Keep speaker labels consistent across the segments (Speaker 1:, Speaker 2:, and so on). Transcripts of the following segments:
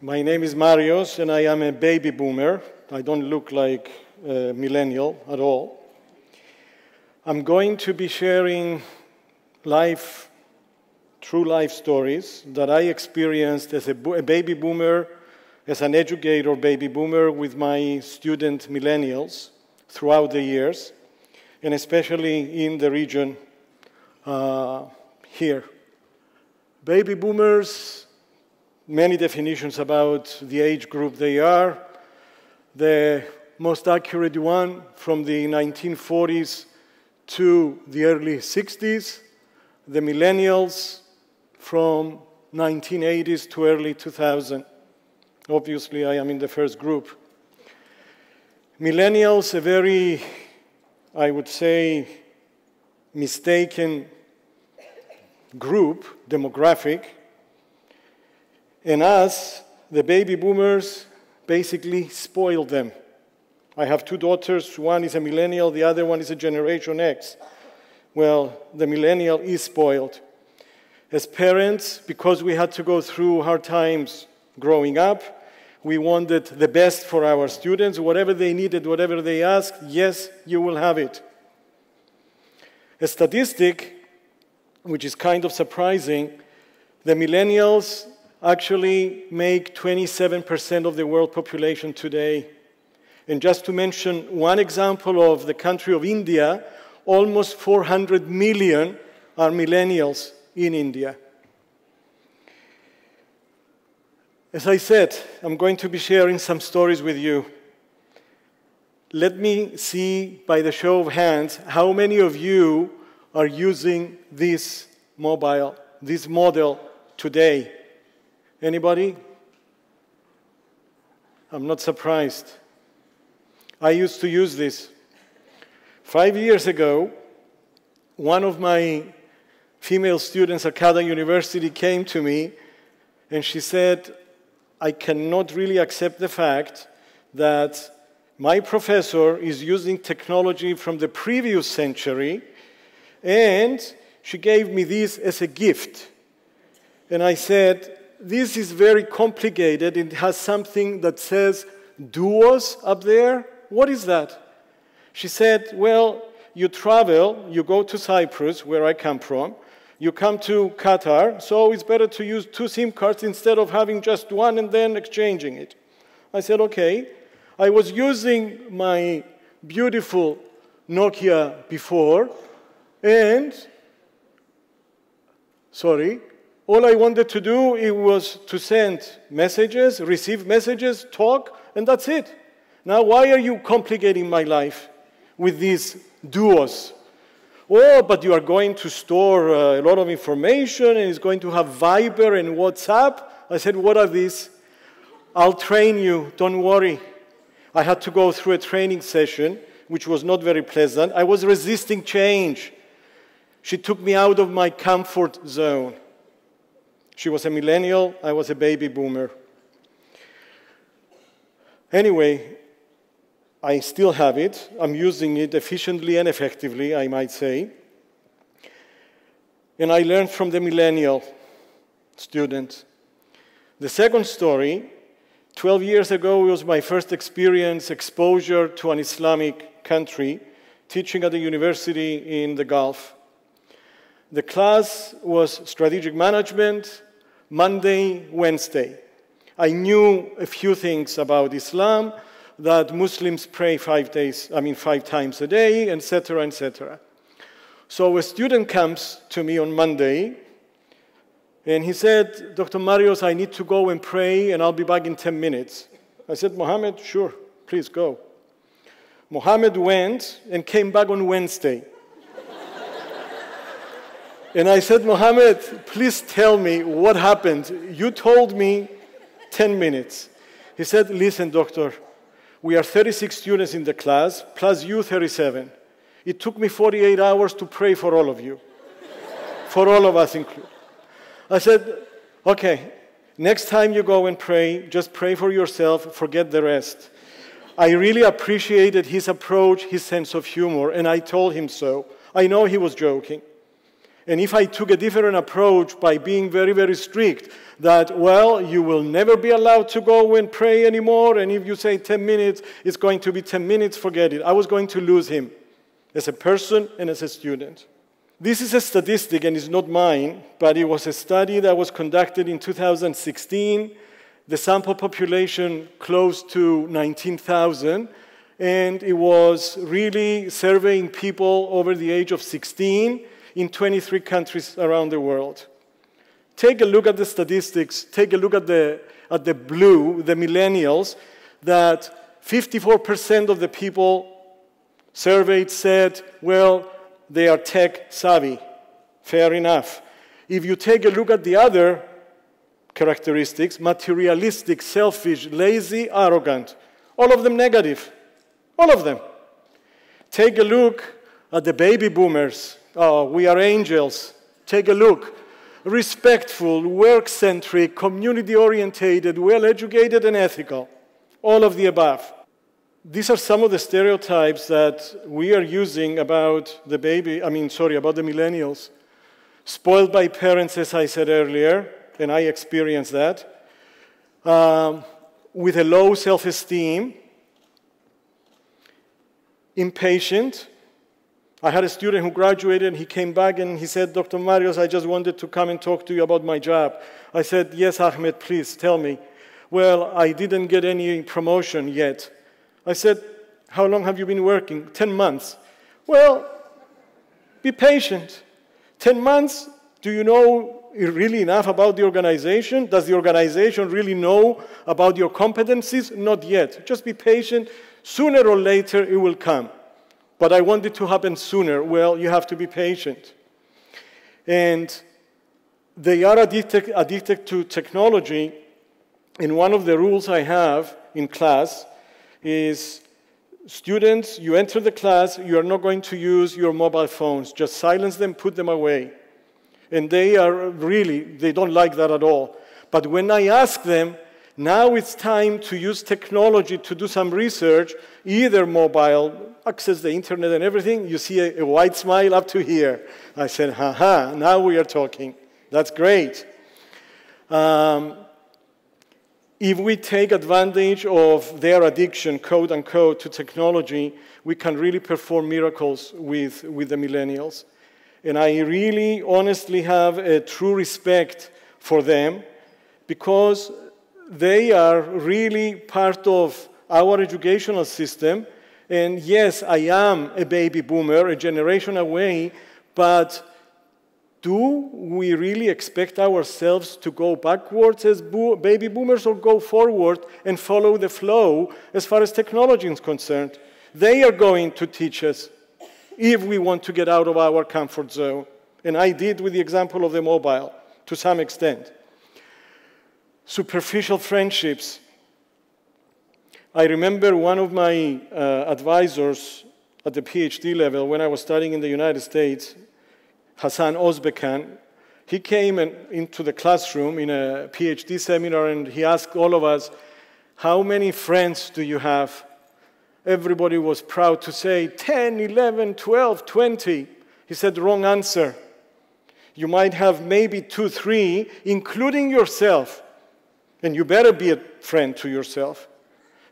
Speaker 1: My name is Marios, and I am a baby boomer. I don't look like a millennial at all. I'm going to be sharing true life stories that I experienced as a baby boomer, as an educator baby boomer with my student millennials throughout the years, and especially in the region here. Baby boomers, many definitions about the age group they are. The most accurate one from the 1940s to the early 60s, the millennials from 1980s to early 2000. Obviously, I am in the first group. Millennials, a very, I would say, mistaken group, demographic, and us, the baby boomers, basically spoiled them. I have two daughters. One is a millennial, the other one is a Generation X. Well, the millennial is spoiled. As parents, because we had to go through hard times growing up, we wanted the best for our students. Whatever they needed, whatever they asked, yes, you will have it. A statistic, which is kind of surprising, the millennials actually make 27% of the world population today. And just to mention one example of the country of India, almost 400 million are millennials in India. As I said, I'm going to be sharing some stories with you. Let me see by the show of hands how many of you are using this model today. Anybody? I'm not surprised. I used to use this. 5 years ago, one of my female students at Kada University came to me and she said, I cannot really accept the fact that my professor is using technology from the previous century, and she gave me this as a gift. And I said, this is very complicated. It has something that says duos up there. What is that? She said, well, you travel, you go to Cyprus, where I come from, you come to Qatar, so it's better to use 2 SIM cards instead of having just one and then exchanging it. I said, okay. I was using my beautiful Nokia before, and, all I wanted to do was to send messages, receive messages, talk, and that's it. Now, why are you complicating my life with these duos? Oh, but you are going to store a lot of information, and it's going to have Viber and WhatsApp. I said, what are these? I'll train you, don't worry. I had to go through a training session, which was not very pleasant. I was resisting change. She took me out of my comfort zone. She was a millennial, I was a baby boomer. Anyway, I still have it. I'm using it efficiently and effectively, I might say. And I learned from the millennial student. The second story, 12 years ago, was my first exposure to an Islamic country, teaching at a university in the Gulf. The class was strategic management, Monday, Wednesday. I knew a few things about Islam, that Muslims pray 5 times a day, etc., etc. So a student comes to me on Monday, and he said, Dr. Marios, I need to go and pray, and I'll be back in 10 minutes. I said, Mohammed, sure, please go. Mohammed went and came back on Wednesday. And I said, Mohammed, please tell me what happened. You told me 10 minutes. He said, listen, doctor, we are 36 students in the class, plus you 37. It took me 48 hours to pray for all of you, for all of us included. I said, okay, next time you go and pray, just pray for yourself, forget the rest. I really appreciated his approach, his sense of humor, and I told him so. I know he was joking. And if I took a different approach by being very, very strict, that, well, you will never be allowed to go and pray anymore, and if you say 10 minutes, it's going to be 10 minutes, forget it. I was going to lose him as a person and as a student. This is a statistic, and it's not mine, but it was a study that was conducted in 2016. The sample population close to 19,000, and it was really surveying people over the age of 16 in 23 countries around the world. Take a look at the statistics, take a look at the blue, the millennials, that 54% of the people surveyed said, well, they are tech savvy. Fair enough. If you take a look at the other characteristics, materialistic, selfish, lazy, arrogant, all of them negative. All of them. Take a look at the baby boomers. Oh, we are angels. Take a look. Respectful, work-centric, community-orientated, well-educated, and ethical. All of the above. These are some of the stereotypes that we are using about the about the millennials. Spoiled by parents, as I said earlier, and I experienced that. With a low self-esteem. Impatient. I had a student who graduated, and he came back and he said, Dr. Marios, I just wanted to come and talk to you about my job. I said, yes, Ahmed, please, tell me. Well, I didn't get any promotion yet. I said, how long have you been working? 10 months. Well, be patient. 10 months, do you know really enough about the organization? Does the organization really know about your competencies? Not yet. Just be patient. Sooner or later, it will come. But I want it to happen sooner. Well, you have to be patient. And they are addicted to technology. And one of the rules I have in class is, students, you enter the class, you are not going to use your mobile phones. Just silence them, put them away. And they don't like that at all. But when I ask them, now it's time to use technology to do some research, either mobile, access the internet and everything, you see a wide smile up to here. I said, haha, now we are talking. That's great. If we take advantage of their addiction, quote unquote, to technology, we can really perform miracles with the millennials. And I really, honestly have a true respect for them, because they are really part of our educational system. And yes, I am a baby boomer, a generation away, but do we really expect ourselves to go backwards as baby boomers, or go forward and follow the flow as far as technology is concerned? They are going to teach us if we want to get out of our comfort zone. And I did with the example of the mobile to some extent. Superficial friendships. I remember one of my advisors at the PhD level when I was studying in the United States, Hassan Ozbekan, he came into the classroom in a PhD seminar, and he asked all of us, how many friends do you have? Everybody was proud to say 10, 11, 12, 20. He said, wrong answer. You might have maybe 2, 3, including yourself. And you better be a friend to yourself.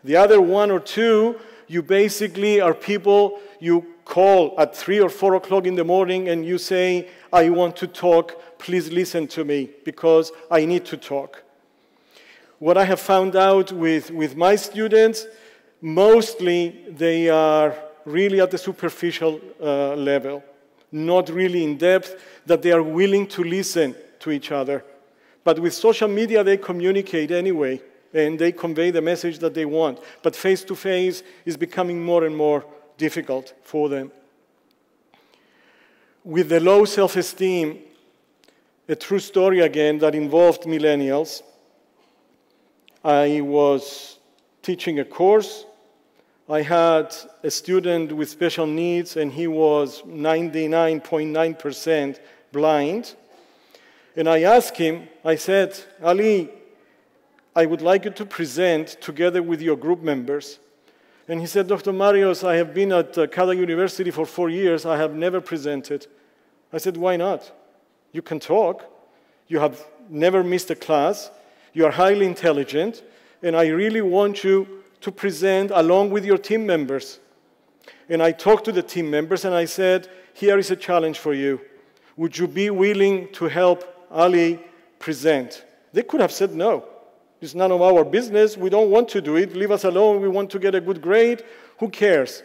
Speaker 1: The other 1 or 2, you basically are people you call at 3 or 4 o'clock in the morning and you say, I want to talk, please listen to me, because I need to talk. What I have found out with my students, mostly they are really at the superficial level, not really in depth, that they are willing to listen to each other. But with social media, they communicate anyway, and they convey the message that they want. But face-to-face is becoming more and more difficult for them. With the low self-esteem, a true story again that involved millennials. I was teaching a course. I had a student with special needs, and he was 99.9% blind. And I asked him, I said, Ali, I would like you to present together with your group members. And he said, Dr. Marios, I have been at Katsioloudes University for 4 years. I have never presented. I said, why not? You can talk. You have never missed a class. You are highly intelligent. And I really want you to present along with your team members. And I talked to the team members and I said, here is a challenge for you. Would you be willing to help Ali present? They could have said no. It's none of our business. We don't want to do it. Leave us alone. We want to get a good grade. Who cares?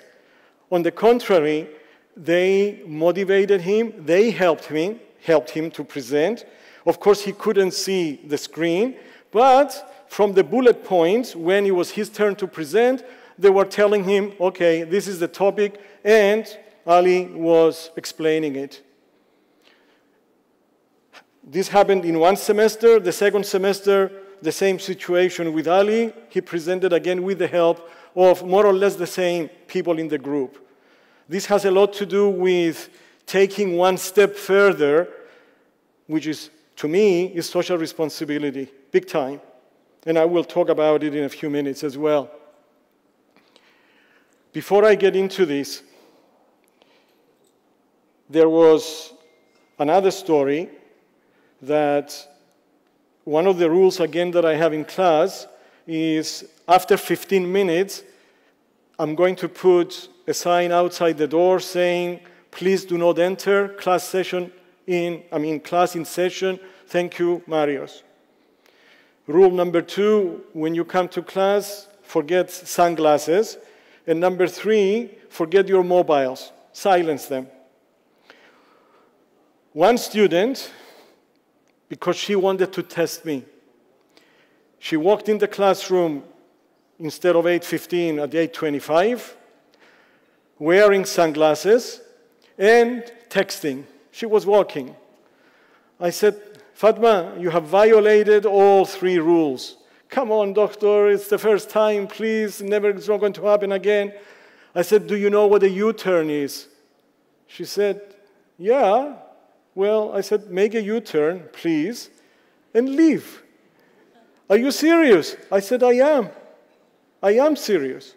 Speaker 1: On the contrary, they motivated him. They helped him to present. Of course, he couldn't see the screen. But from the bullet points, when it was his turn to present, they were telling him, okay, this is the topic, and Ali was explaining it. This happened in one semester. The second semester, the same situation with Ali. He presented again with the help of more or less the same people in the group. This has a lot to do with taking one step further, which is, to me, is social responsibility, big time. And I will talk about it in a few minutes as well. Before I get into this, there was another story that one of the rules, again, that I have in class is after 15 minutes, I'm going to put a sign outside the door saying, please do not enter, class in session, thank you, Marios. Rule number 2, when you come to class, forget sunglasses. And number 3, forget your mobiles, silence them. One student, because she wanted to test me, she walked in the classroom instead of 8:15 at 8:25, wearing sunglasses and texting. She was walking. I said, Fatma, you have violated all 3 rules. Come on, doctor, it's the first time, please, it's not going to happen again. I said, do you know what a U-turn is? She said, yeah. Well, I said, make a U-turn, please, and leave. Are you serious? I said, I am. I am serious.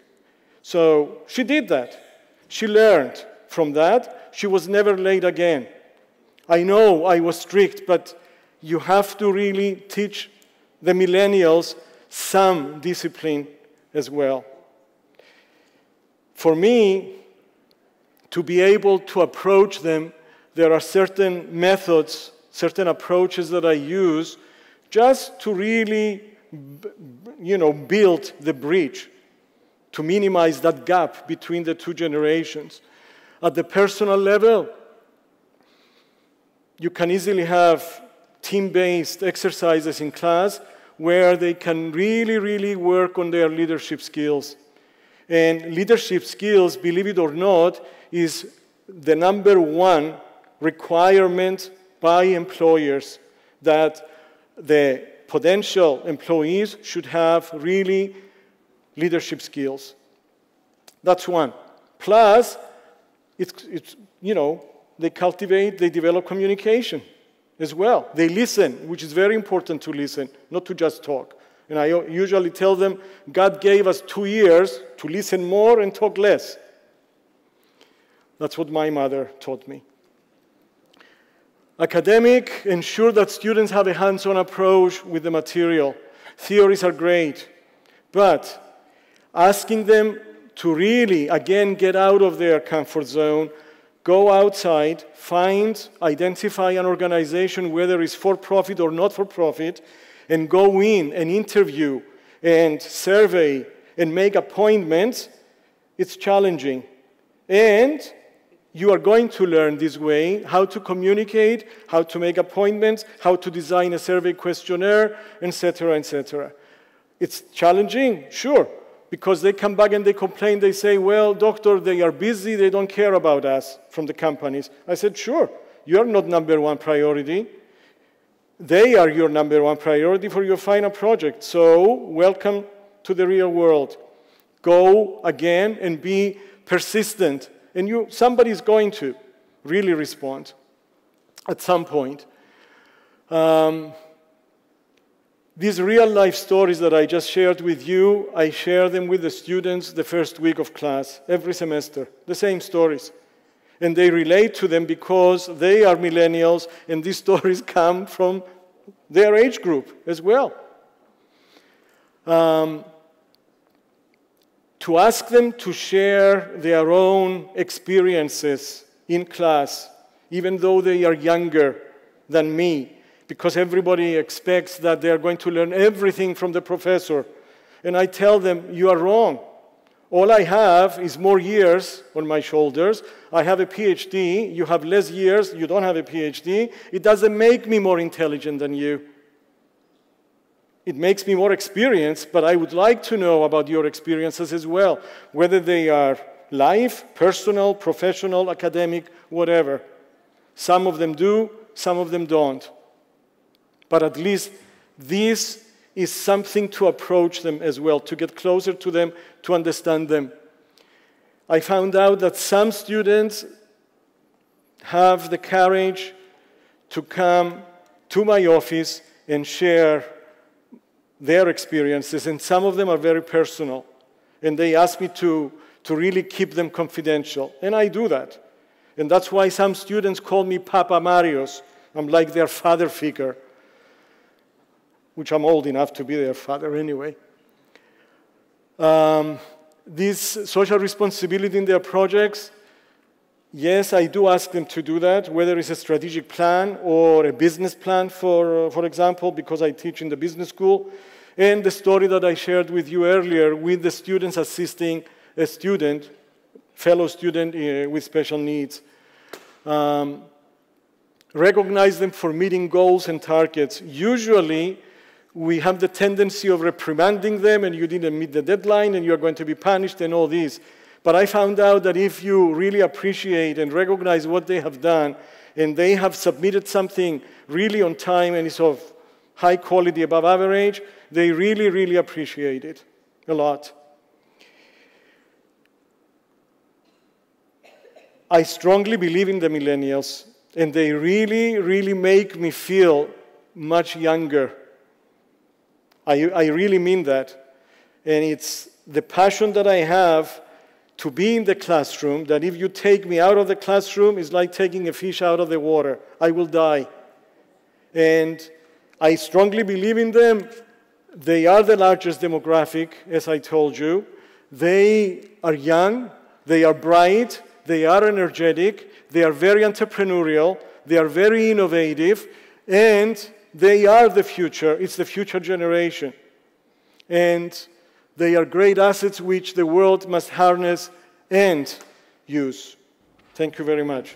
Speaker 1: So she did that. She learned from that. She was never late again. I know I was strict, but you have to really teach the millennials some discipline as well. For me, to be able to approach them, there are certain methods, certain approaches that I use just to really, build the bridge, to minimize that gap between the 2 generations. At the personal level, you can easily have team-based exercises in class where they can really work on their leadership skills. And leadership skills, believe it or not, is the number 1 requirement by employers, that the potential employees should have really leadership skills. That's one. Plus, they cultivate, they develop communication as well. They listen, which is very important to listen, not to just talk. And I usually tell them, God gave us 2 years to listen more and talk less. That's what my mother taught me. Academic, ensure that students have a hands-on approach with the material. Theories are great, but asking them to really, again, get out of their comfort zone, go outside, identify an organization, whether it's for-profit or not-for-profit, and go in and interview and survey and make appointments, it's challenging. And you are going to learn this way how to communicate, how to make appointments, how to design a survey questionnaire, etc., etc. It's challenging, sure, because they come back and they complain. They say, well, doctor, they are busy. They don't care about us from the companies. I said, sure, you're not number 1 priority. They are your number 1 priority for your final project. So welcome to the real world. Go again and be persistent. And somebody is going to really respond at some point. These real-life stories that I just shared with you, I share them with the students the first week of class, every semester, the same stories. And they relate to them because they are millennials, and these stories come from their age group as well. To ask them to share their own experiences in class, even though they are younger than me, because everybody expects that they are going to learn everything from the professor. And I tell them, you are wrong. All I have is more years on my shoulders. I have a PhD. You have less years. You don't have a PhD. It doesn't make me more intelligent than you. It makes me more experienced, but I would like to know about your experiences as well, whether they are life, personal, professional, academic, whatever. Some of them do, some of them don't. But at least this is something to approach them as well, to get closer to them, to understand them. I found out that some students have the courage to come to my office and share their experiences, and some of them are very personal. And they ask me to really keep them confidential, and I do that. And that's why some students call me Papa Marios. I'm like their father figure, which I'm old enough to be their father anyway. This social responsibility in their projects, yes, I do ask them to do that, whether it's a strategic plan or a business plan, for example, because I teach in the business school. And the story that I shared with you earlier with the students assisting a student, fellow student with special needs. Recognize them for meeting goals and targets. Usually, we have the tendency of reprimanding them, and you didn't meet the deadline, and you're going to be punished, and all this. But I found out that if you really appreciate and recognize what they have done, and they have submitted something really on time and is of high quality, above average, they really, really appreciate it a lot. I strongly believe in the millennials, and they really, really make me feel much younger. I really mean that. And it's the passion that I have to be in the classroom, that if you take me out of the classroom, it's like taking a fish out of the water. I will die. And I strongly believe in them. They are the largest demographic, as I told you. They are young, they are bright, they are energetic, they are very entrepreneurial, they are very innovative, and they are the future. It's the future generation. And they are great assets which the world must harness and use. Thank you very much.